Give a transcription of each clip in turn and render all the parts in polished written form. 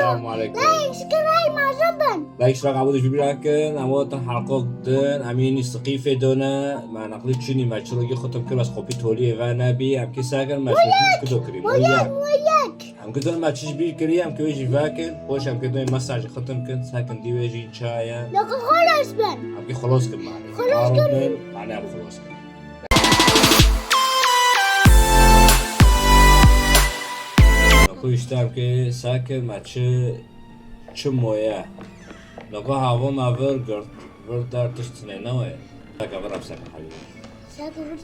السلام عليكم. لا اشتراي مع جبن. لا اشتراك عبودش ببراكن اموات حلقة دن اميني سقيفة دونا ما نقلت شني ما شروقي ختم كل بس خوبي تولي غانا بي ام كي ساكن ما تشوفش كدو كريم وياك ام كدو ما تشوفش بي كريم ام كويجي فاكن خوش ام كدو مساج ختم كن ساكن دي ويجي شايا لك خلاص بن ام كي خلاص كن معنا خلاص كن معناها خلاص كن خوشتم که ساکن ما چه مویه نگاه هوا ما ورد در تشتنه نوه ساکن ورم ساکن حبیبی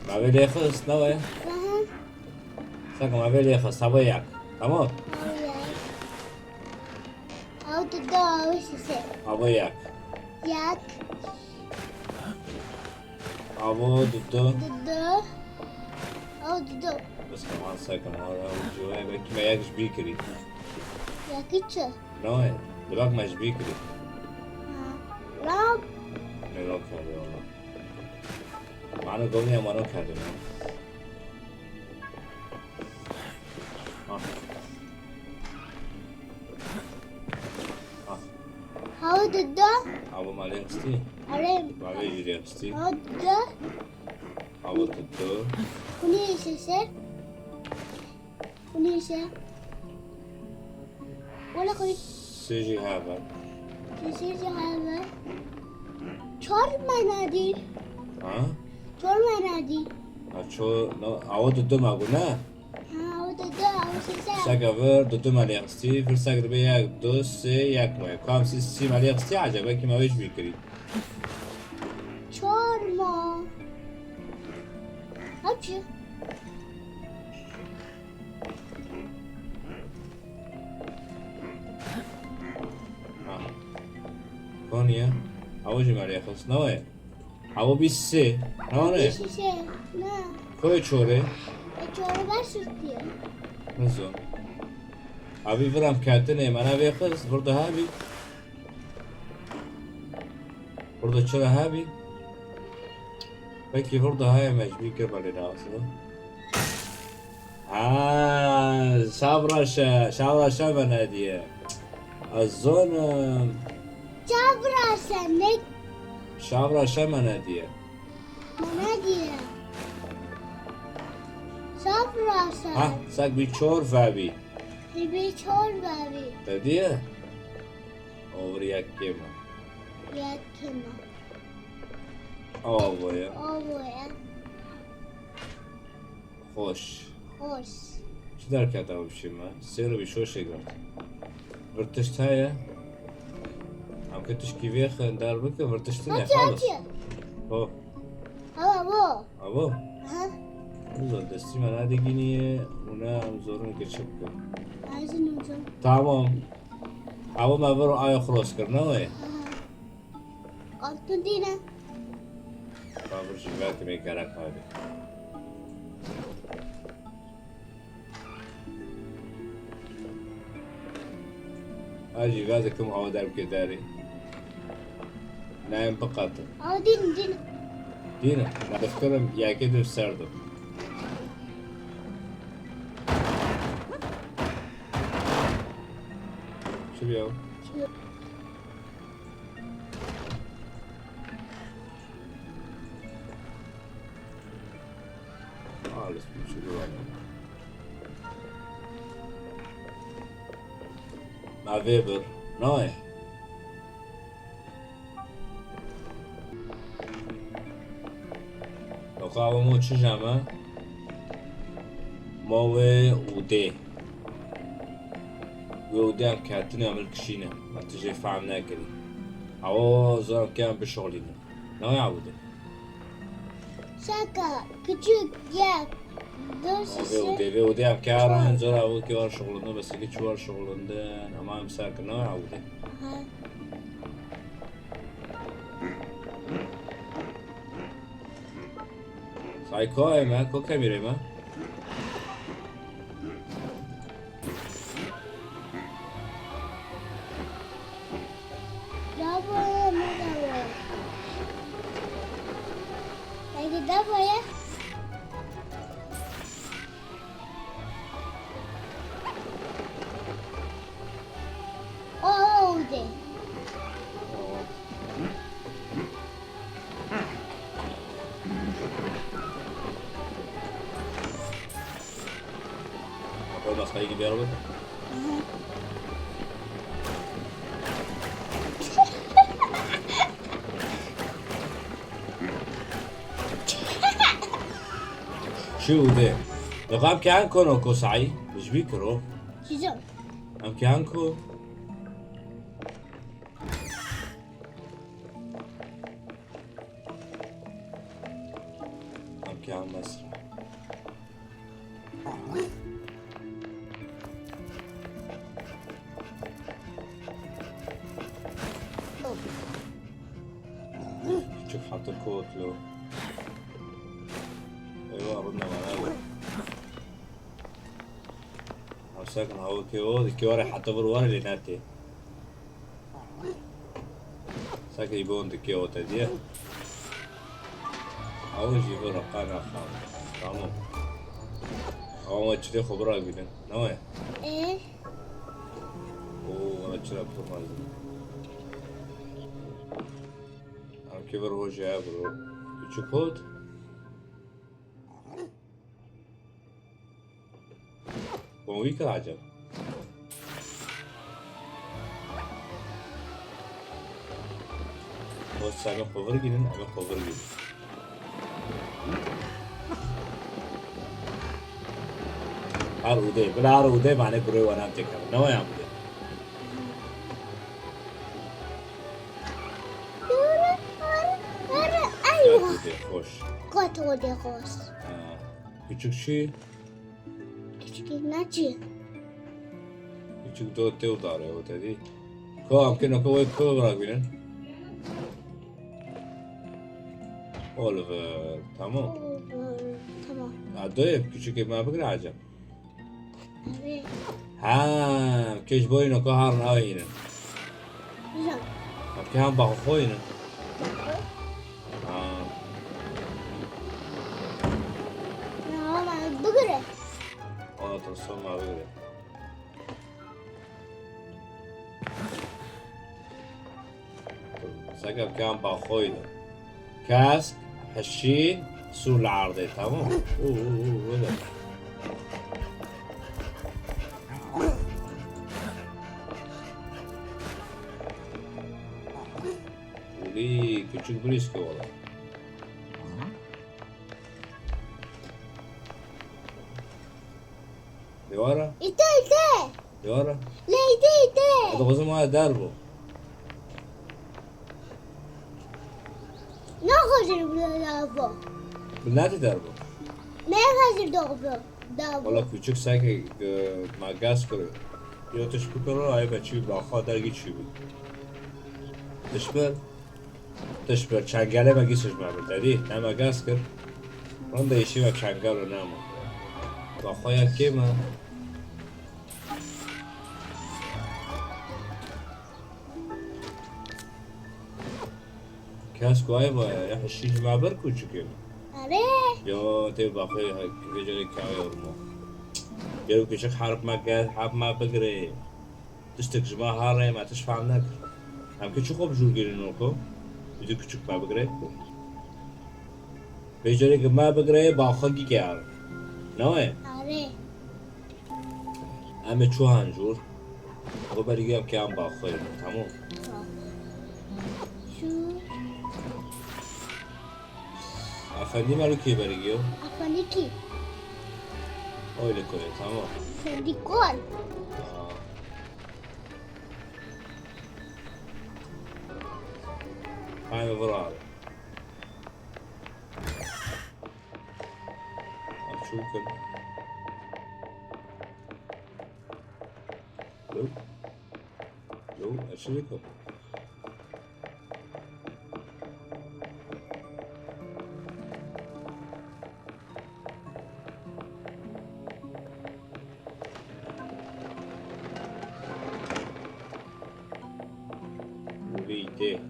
ما ولی خست نوه ساکن ما ولی خست هوا یک تمام او تدو وش يصير هوا یک ياك هوا دو او تدو بس كمان ساكن هوا جوه بکی ما یکش بیکری ياكيتشو نوه دباك ماش بیکری لا نگاه کرده والله معنا قومی هم منو کرده او تدو هوا مالی خستی عليم ما بیجیری خستی او تدو هوا تدو ونيش يصير ونيش ولا كوي سيجي هذا يصير هذا چهار منادي ها چهار منادي اچو هوا تدو مگو نه او تدو او سيسا ساقا ور دو مالی خستی فر ساقا ربی یک دو سه یک ماه کام سی مالی خستی عجبه که ما ویش بیکری چهار ما هبچه کونیه هوا جی مالی خست نوه هوا 23 نه نه شيشه لا کوی چوره چهار برشتيه نزون ابي فرام كاتنه من ابي خلص برضه هابي برضه شو هابي بكي برضه هاي مجبي كربل راسه شابرا بناديه الزون جابرا سنك شابرا بناديه مناديه جابرا سن ها ساق بيشور فابي يبي چهار بابي تديه اوريا كيما يا كما اوه اوه خوش خوش چی در کرده باشیم من؟ سه رو بیشوش گرد ورتشت هایه هم که تشکیویه در بکه ورتشت نه خالص اوه هوا اوه ها بزر دستی من ادگینیه اونا هم زورون که چه بکن عايزين نوصل تمام اوه ما برو آیا خلاص کرنه وی قلت دينا بابر جیوه که میگرک هایده آجی واسه کم هوا در بکه داری نایم بقاطر اه دينا دينا بفكرهم يا كده سردو شو بيو خالص شو بيو مع فيبر نوي قاوة مو تشجمة موي ودي ودي هم كاتني عمل كشينة ما تجي فعم ناكري عو زور كان بشغلنا نوي عودة شاكا كتشوك ياك موي ودي هم كارن زور عود كوار شغلنا بس اللي شوار شغلنا أما مساكن نوي عودة سايكو ما كو كاميرا ما دابا ما دابا هيك دابا يا بیار بود شو ده لو هم که هنکو نوکو سعی بش بیکرو چیزا هم که هنکو هم که هم مصر شوف حط الكوت له ايوه ردنا معاه هم ساكن هو كيو دي كيوري حتى بروري اللي ناتي ساكن يبون دي كيو تديه أول شيء في رقانا خام تمام أول ما تشتري خبرة بيدن نوع ايه أوه أنا تشتري بفرمان هم كبر هو جاي برو بتشوفود ويك العجب هو ساقم خبر جدًا أنا خبر جدًا عروضه بلا عروضه معنی بروی وانم تکرم نوعی هم بوده ايوه خوش قطع خوش küçük şey küçük نچی küçük دوت تيو داره هو تدي كم كنا كوي كوي براقبين Oliver tamam tamam عدوية küçük ما بقدر عجب evet ها كيش بوينو كهار ناويين güzel كان بخوين ama bugüre ona تصل ما بقدر سقف كان بخوين كاسك هالشين سور العارضة تمام ولا ولي küçük bir riski var. لورا ite لورا لا ite هذا غزم هذا دربه ne kadar bu بالنادي دربه ne kadar doğru والله küçük sanki magas kuruyor. Ya teşbih kuru ay بچی باخا درگی چی بود تشبه چنگله مگی سجمه بود دادی نه مگس کرد رون دیشی و چنگل رو نمو باخا یکی من کس کوای باید یا حشیش معبر کوچکه آره یا تی باخا که جایی که آورمو یارو küçük harp ما بگره تشتك جماعة هاري ما تشفع نكر هم küçük خوب جور گیرین اوکو بیدو küçük ما بگره بیجاری که ما بگره باخا گی که آره نوه آره همه چو هنجور او بریگی هم که هم باخا اینو تمام şu افندی مرو کی بریگی o afandiki öyle koyuyor tamam sendikon Hayır vur abi. Açıkın. Yok. Yok açık yok. Bu iyiydi.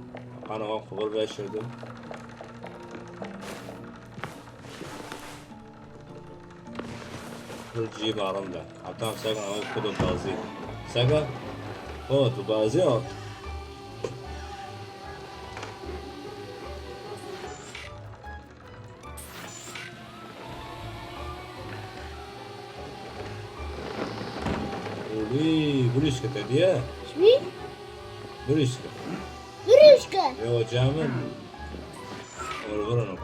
Kanama kubur başladım. جيب عرملة عطاهم ساقا عمل كله بازي ساقا اوه تو بازي او بريشكة تديه شبي؟ بريشكة بريشكا. يو جامل ورغرنا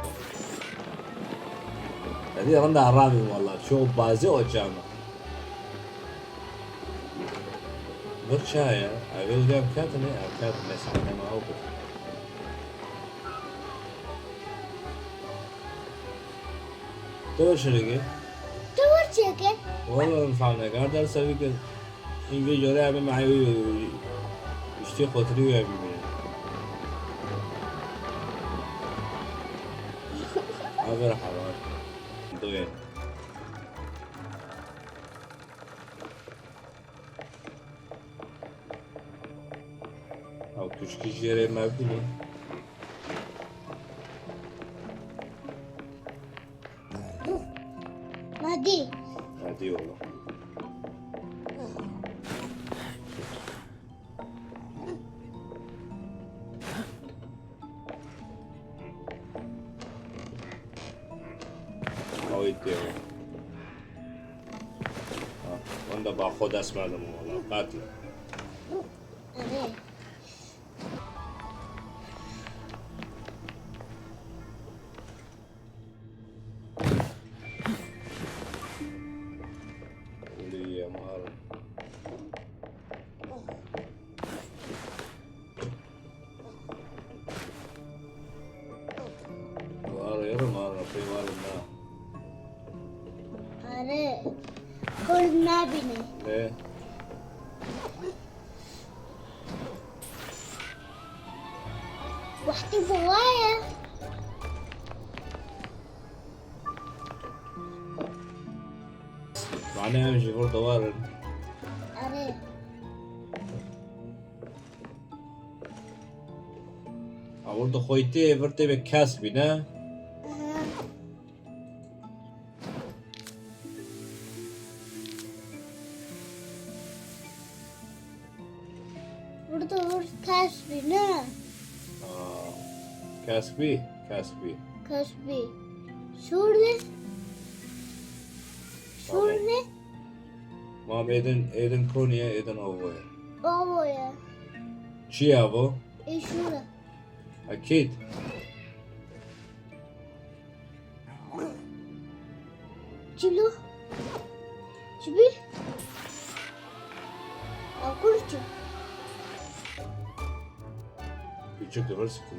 هذه رنا عرابي والله شو بازي او جامل برشاية أقول جاب كاتني أو كاتني سعنا ما هو بس تو شرقة تور شكل. والله نفعنا قاعد أسوي كده إنجي جوري أبي معي يشتي خطري ويا بيبي هذا راح أروح دوين أو küçük yere mevdini مادي. hadi yolla هايت يلا وانده با خود اسمعهم والله قاتل أري. ولي يا مهار مهار يرى مهار في مهار ما أري. كل ما بيني. ليه وحدي بوايا. معناها امشي برضه وارد أري. برضه خويتي برتي بكاسبي نه برضو كسبي نه. كاسبي كاسبي كسبي. شورده. شورده. مام ايدن كونيا ايدن اوفويا بابايا. شي ابو إيه شورده. اكيد شلو. شبي. أقول شو. küçük de varsa ki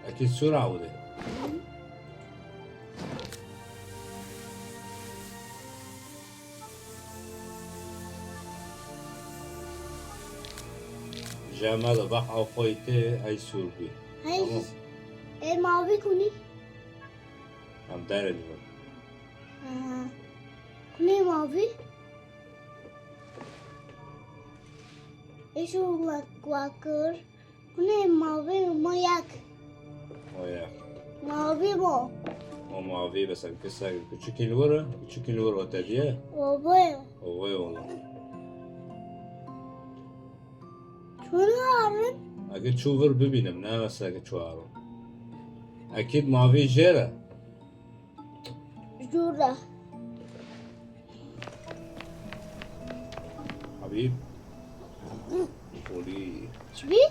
اكيد سرعة وده جمال بح او خويته هاي سوربي هاي. إيه ما بيكوني. هم داري دول كوني ما بي. إيش هو واكر. كوني ما بي ما ياك. وياك ما بي ما. مو معافي بس القصة küçük الورا küçük الورا وتديه بابايا. هو والله شنو عارن. اكيد شوفر ببينم نامس اكيد شو عارف اكيد معافي جيرة جورة. حبيب ولي شبي.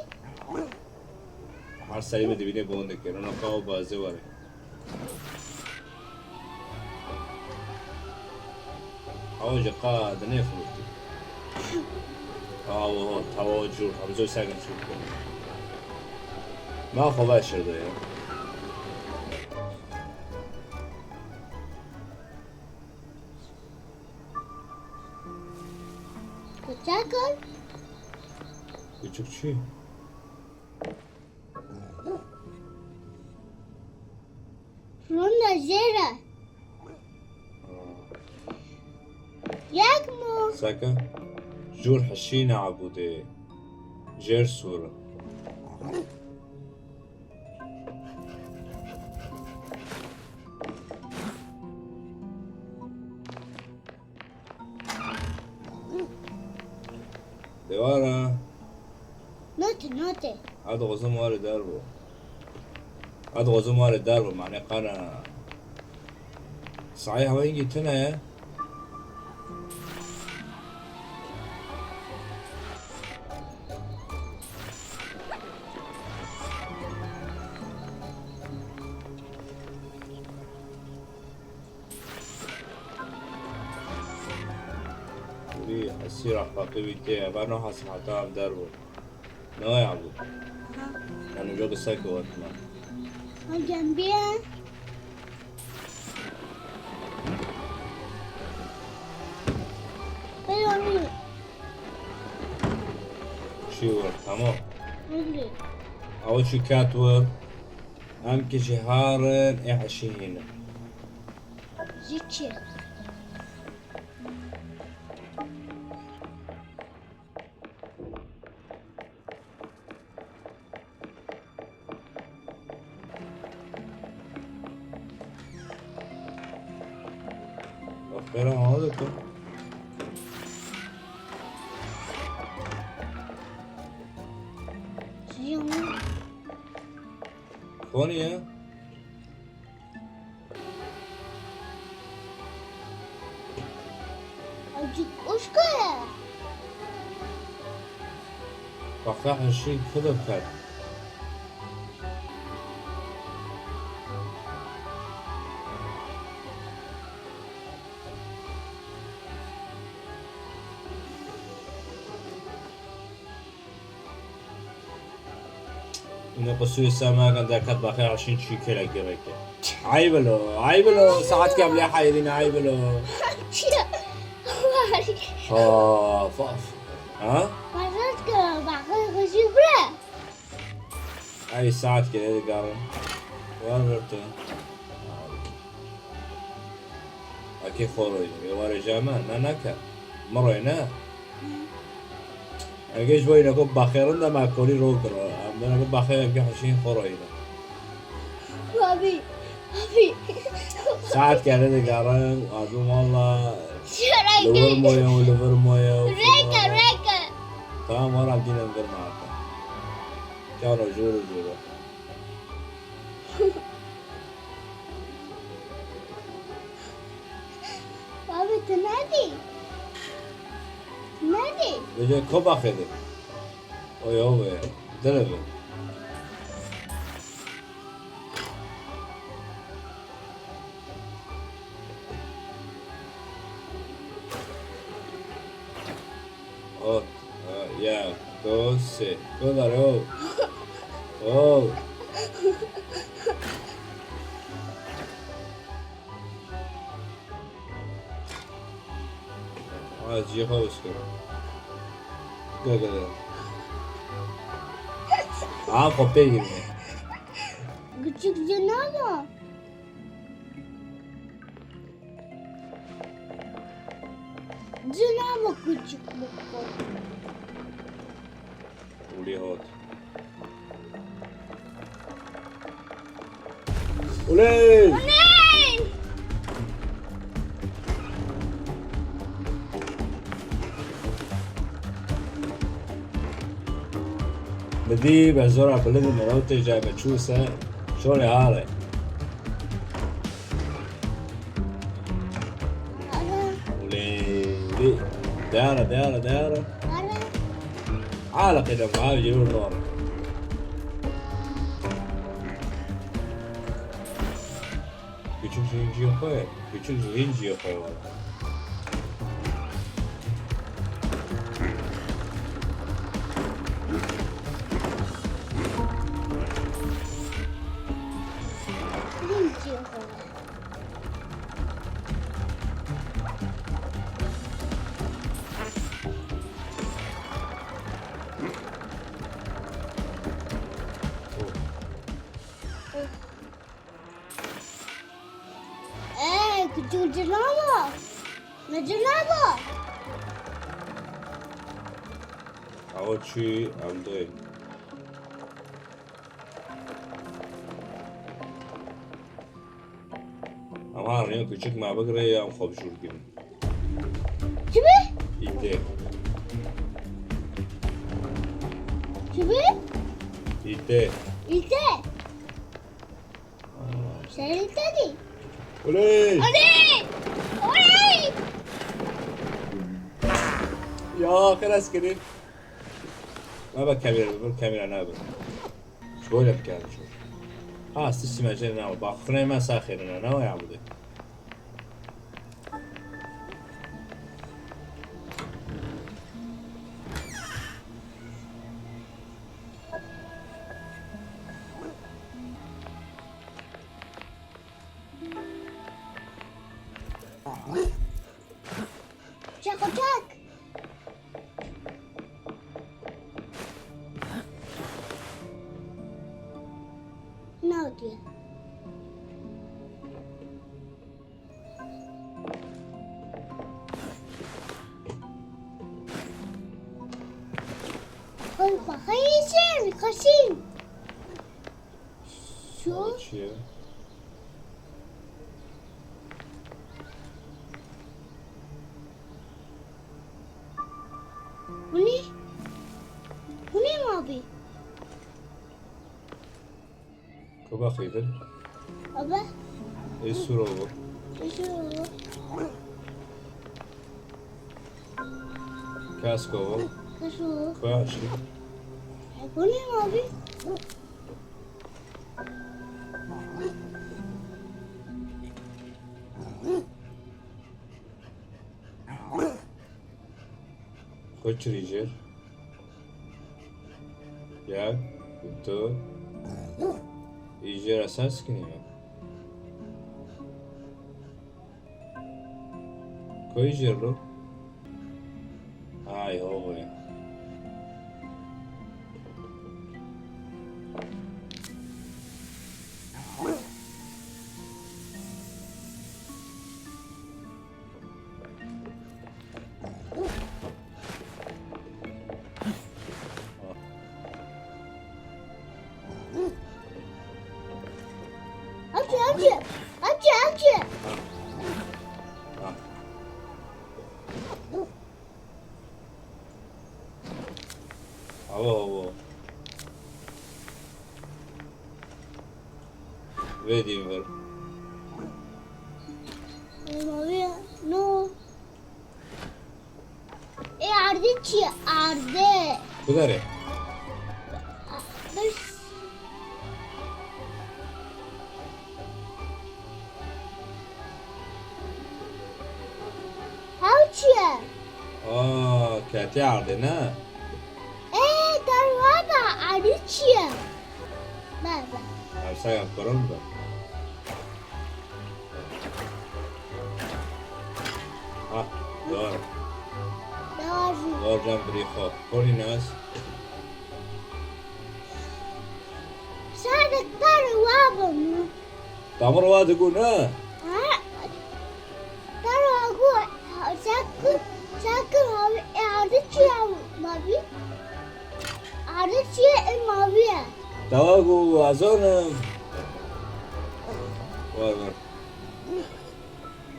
هر سری به دیوینه بونده که رونا قاو بازه واره آو جا قاد نفروتی آو هو تاو جور همزوی ساگن شد کنه ما خواه شده یا كتاكل. küçük çi رونا زيرة. ياكمو. ساكا جور حشينا عبوده جير سورة دوارا نوتي. هذا غزم وارد دربو هذا غزم وارد دربو معناه قانا صحيح وين جيتنا يا سير أخلاقي بيتي أبانو حسن حتى عم دربو نو يا عبدو أنا جو قصاك وقتنا جنبيها ايوه شي ور تمام رجلي أول شي كاتور أم كشهارن إحشي هنا زيتشي أخيرا هذا كم سيوم فونيا اجيك اشكال بقى هالشي كله كات إنه قصوي السماء كان ذاك بخير 20 شي كيلو كيلو عيبلو ساعات كاملة حايرين عيبلو فاف ها مرات كده بعدين خشيبرة أي ساعات كده قارن وين برتو أكيد خوري يواري جامان ناكا مرينا أجي شوي نقول بخير ما كوري روكر عندنا نقول بخير يمكن حشين خوري بابي ساعات كده قارن أدوم والله شو ليفر مويه ريكا تمام ورا بدينا ندير معاك كانوا جورو بابي تنادي بيجي كوبا خذي اوي اوي دلبي اوه يا دوسي كودارو اوه جي خوش كده خب بگیر küçük canavar canavar küçük bu ولي هوت ولي بدي بزرع بلد المناطق جاي بتشوسة شلون هذا ولي دارة عالق إذا معاه يجيبون نار küçük zincir koy küçük zincir koy valla küçük canavar ne canavar أول شي عم ضيق أم هارني küçük ما بقرا يا أم خبشور كده kimi İte kimi İte İlte sen İlte değil Oley Oley يا خلاص كده ما بالكاميرا بالكاميرا نابل شو ولا بكاميرا شو تسمع جينا باخرين ما ساخرنا انا ويا عبدي diye. Koy bakayım kaşın. Şu Açıyor. bu ne? Bu ne mavi? Kabakıydı. Baba. Esur oldu. Şu. Kaskovo. Şu. Kaşı. Bu ne mavi? Koçrijer. Jak? To. Ijer asas kini mi? Koyjer lo. Ay ovo ya. Acı. Ha. Ovo. Vedím ver. Mavi no. Ardı. Ardı. Kudare. Bas. Hauçya. Aa, kati ardena. Darvada arıçya. Baba. Saya koron da. Ha, doğru. Doğru. Doğru can brifo. Korinas. Sadece darvada mı? Tamar vadı guna. Ha? Darvada. Sakın abi. Arıçya mavi. Arıçya mavi. Tawagu azonum. Var.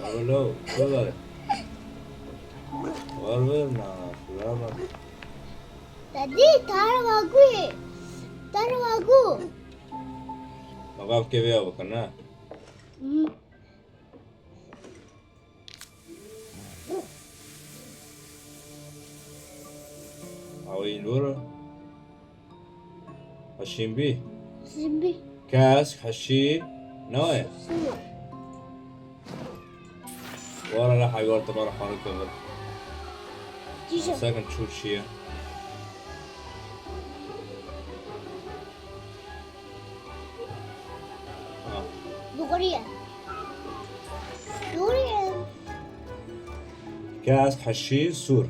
Hello, kudare. Var na. Şurama. Tadi Darvagu. Magaf ke vea bakana. Awin vura. Hashimbi. Şimdi Kask hashi. Noe. su. Wara la haywar tamara xanu kamar. Dişim. Sakan churchiya. Ha. Doğruya. Kask hashi sur.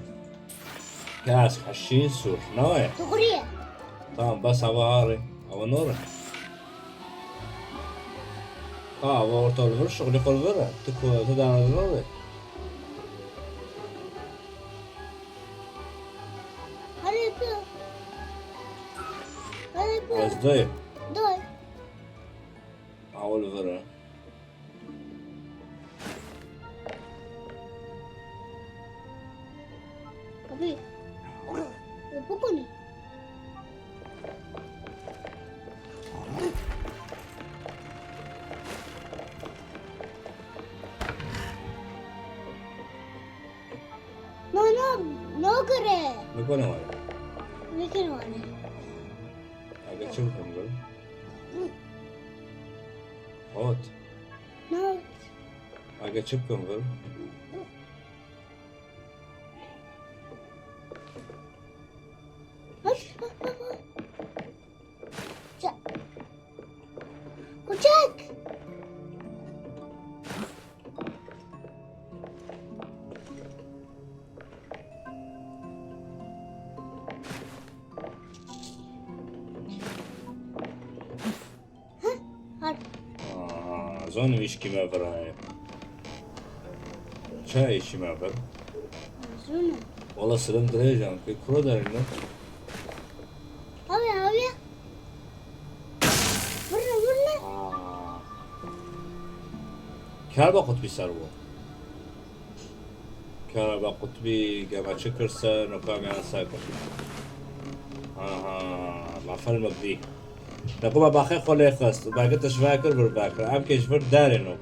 Kask hashi sur. Noe. Doğruya. Tamam bas hava ağrı. Hava nora. Hava ortalığı var. Şöyle kol var. Tedavül nora. Hadi yapıyor. Hadi yapıyor. Azdayım. Dur. Hava var. Abi. Bu konu. No करे. Nukone var. लेकिन वाले. Aga çılgın var. Hot. No. Aga çılgın var. Kucak. نظانم ایش کی مبرای چه ایشی مبر؟ زونه والله سلام دريجان في كرو دارين هاوية برا كهرباء قطبي سروا كهرباء قطبي قام شكرسن وقام يعني سايكل مع فيلم بدي نقوم باخي خلي خست وباقي تشفاكر برباكر عم كيشفر دارين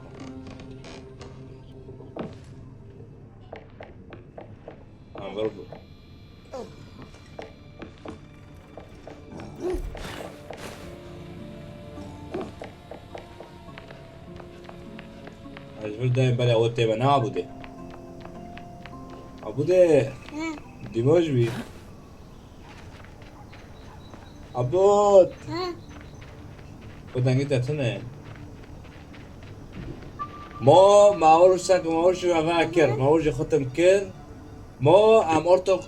عم بربو أجبر دايم بالي أول تيبا نا عبودي عبودي ديموج بي عبود ودنگی تتنه ما معورشك معورش فاكر معورش ختم كر ما عم أرتق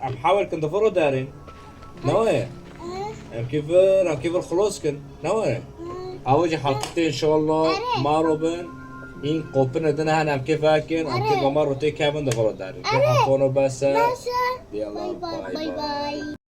عم حاول كنت فرو دارين نوعي عم كيفر خلاص كن نوعي أوجي حطيت إن شاء الله ما روبن این قوپن ادنه هن هم که فاکر هم که با ما رو تی کمون دفرو داریم که حقونو بسه باي باي باي باي